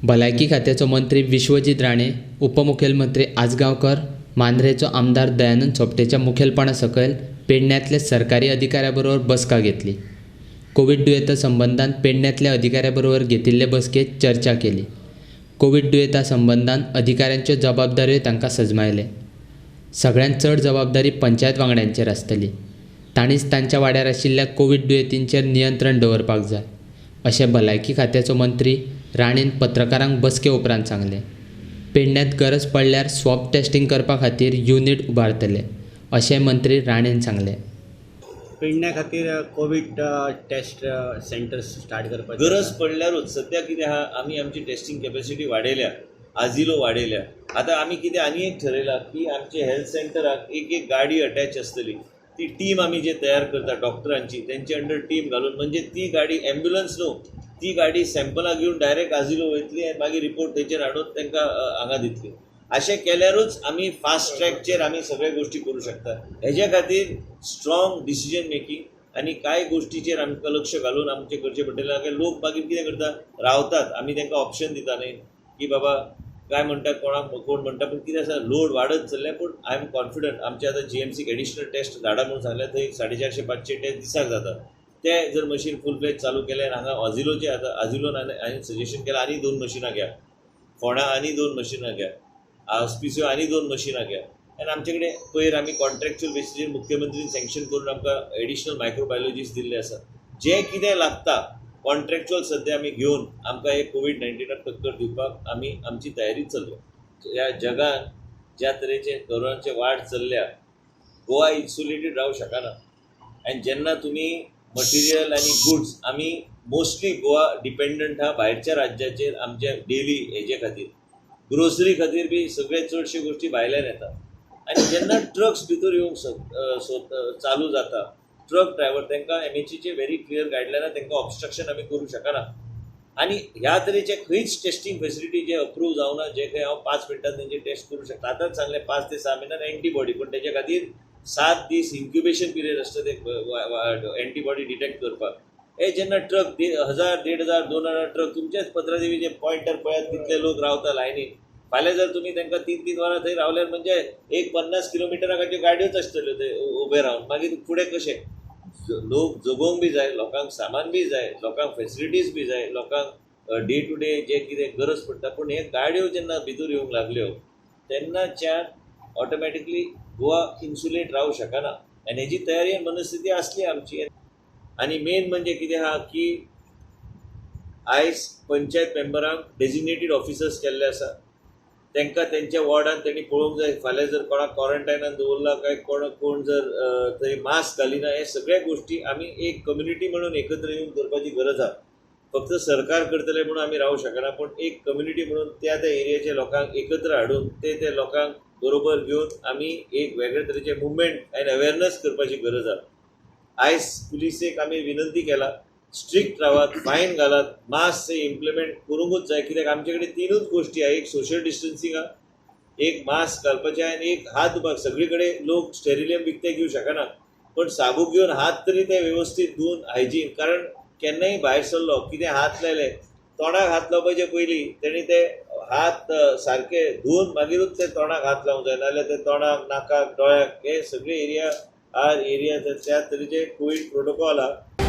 भलायकी खात्याचो मंत्री विश्वजीत राणे, उपमुख्यमंत्री आजगावकर, मांद्रेचो आमदार दयानंद सोपटेच्या मुखेलपणा सकयल पेडण्यातल्या सरकारी अधिकाऱ्यांबरोबर बसका घेतली. कोविड दुयेंता संबंधान पेडण्यातल्या अधिकाऱ्यांबरोबर घेतिल्ले बसकेत चर्चा केली. कोविड दुयेंता संबंधान अधिकाऱ्यांच्यो जबाबदाऱ्यो तांकां सजमायले. सगळ्यांत चड जबाबदारी पंचायत वांगड्यांचेर आसतली. तांणीच तांच्या वाड्यार आशिल्ल्या कोविड दुयेंतींचेर नियंत्रण दवरपाक जाय, अशें भलायकी खात्याचो मंत्री राणेन पत्रकारांक बसके उपरांत सांगलें. पेडण्यात गरज पडल्यार स्वॅब टेस्टिंग करपा खातीर युनिट उबारतले, अशें मंत्री राणेन सांगलें. पेडण्या खातीर कोविड टेस्ट सेंटर स्टार्ट करपाची गरज पडल्यारूच सद्या कितें आहा, आमी आमची टेस्टिंग कॅपॅसिटी वाडयल्या, आजिलो वाडयल्या. आतां आमी कितें आनी एक ठरयलां की आमचे हेल्थ सेंटराक एक गाडी अटॅच आसतली. ती टीम आमी जे तयार करता डॉक्टरांची, तेंचे अंडर टीम घालून, म्हणजे ती गाडी ॲम्ब्युलन्स न्हू, ती गाडी सॅम्पलां घेवन डायरेक्ट आजिलो वयतली आनी मागीर रिपोर्ट थंयचेर हाडून तांकां हांगा दितली. अशें केल्यारूच आमी फास्ट ट्रॅकचेर आमी सगळे गोश्टी करूं शकता. हेजे खातीर स्ट्रॉंग डिसिजन मेकींग आनी कांय गोश्टीचेर आमकां लक्ष घालून आमचें करचें पडटलें. लोक मागीर कितें करता, रावतात. आमी तांकां ऑप्शन दिता न्ही की बाबा काय म्हणटा, कोण म्हणटा, पूण कितें आसा, लोड वाडत चल्ले. पूण आय एम कॉन्फिडंट. आमचे आतां जीएमसीक एडिशनल टेस्ट धाडा म्हणून सांगल्या, थंय 450-500 टेस्ट दिसाक जाता. ते जर मशीन फूल फ्लेज चालू केल्यार हांगा ऑझिलोचे आतां ऑझिलोन हांवें सजेशन केलां आनी 2 मशिनां घ्या, फोंडा आनी 2 मशिनां घ्या, ऑस्पिसियो आनी 2 मशिनां घ्या. आनी आमचे कडेन पयर आमी कॉन्ट्रॅक्च्युअल बेसिसीर मुख्यमंत्रीन सँक्शन करून आमकां एडिशनल मायक्रोबायोलॉजिस्ट दिल्ले आसा. जें कितें लागता कॉन्ट्रॅक्च्युअल सद्या आमी घेवन आमकां हे कोविड-19 टक्कर दिवपाक आमी आमची तयारी चल्ल्या. ह्या जगान ज्या तरेचे कोरोनाचे वाड चल्ल्या, गोवा इन्सुलेटेड रावूं शकना. आनी जेन्ना तुमी मटिरियल आनी गुड्स, आमी मोस्टली गोवा डिपेंडंट आहा भायरच्या राज्याचेर आमच्या डेली हेजे खातीर, ग्रोसरी खातीर बी सगळे चडशे गोश्टी भायल्यान येता. आनी जेन्ना ट्रक्स भितर येवंक चालू जाता, ट्रक ड्रायव्हर तांकां MHAचे व्हेरी क्लियर गायडलायना, तांकां ऑब्स्ट्रक्शन आमी करूं शकना. आनी ह्या तरेचे खंयच टेस्टिंग फेसिलिटी जे अप्रूव जावना, जे खंय हांव 5 मिनटांत तेंचे टेस्ट करूं शकता. आतांच सांगलें 5 ते 6 मिनटांत एंटीबॉडी, पूण तेजे खातीर 7 दीस इन्क्युबेशन पिरियड आसता ते एंटीबॉडी डिटेक्ट करपाक. हे जेन्ना ट्रक 1000, 1500, 2000 ट्रक तुमचेच 15 देवीचे पॉयंटर पळयात कितले लोक रावता लायनीन. फाल्यां जर तुमी तांकां 3-3 वरां थंय रावल्यार म्हणजे एक 50 किलोमिटराच्यो गाडयोच आसतल्यो थंय उबे रावन. मागीर फुडें कशें? लोक जगोवंक बी जाय, लोकांक सामान बी जाय, लोकांक फेसिलिटीज बी जाय, लोकांक डे टू डे जे कितें गरज पडटा. पूण हे गाडयो जेन्ना भितर येवंक लागल्यो तेन्नाच्यान ऑटोमॅटिकली गोवा इन्सुलेट रावूं शकना. आनी हेजी तयारी मनस्थिती आसली आमची. आनी मेन म्हणजे कितें आहा की आयज पंचायत मेंबरांक डेजिग्नेटेड ऑफिसर्स केल्ले आसा. तांकां तेंच्या वॉर्डान तेणी पळोवंक जाय, फाल्यां जर कोणाक क्वॉरंटायनान दवरला काय कोण जर थंय मास्क घालिना, हे सगळ्या गोश्टी आमी एक कम्युनिटी म्हणून एकत्र येवन करपाची गरज आहा. फक्त सरकार करतले म्हणून आमी रावूं शकना, पूण एक कम्युनिटी म्हणून त्या एरियाच्या लोकांक एकत्र हाडून ते लोकांक बरोबर घेवन आमी एक वेगळे तरेचे मुवमेंट आनी अवेरनस करपाची गरज आहा. आयज पुलिसेक आमी विनंती केला, स्ट्रिक्ट रावात, फायन घालात, मास्क इम्प्लिमेंट करूंकूच जाय. कित्याक आमचे कडेन 3च गोश्टी आहा, एक सोशल डिस्टन्सिंग आहा, एक मास्क घालपाचें आनी एक हात धुवपाक. सगळे कडेन लोक स्टेरिलियम विकते घेवं शकना, पण साबूक घेवन हात तरी ते वेवस्थीत धुवन हायजीन. कारण केन्नाय भायर सरलो, कितें हात लायले, तोंडाक हात लावपाचे पयलीं तेणी ते हात सारके धुवन मागीरूच ते तोंडाक हात लावंक जाय. नाजाल्यार ते तोंडाक, नाकाक, दोळ्याक, हे सगळे एरिया त्या तरेचे कोविड प्रोटोकॉल आहा.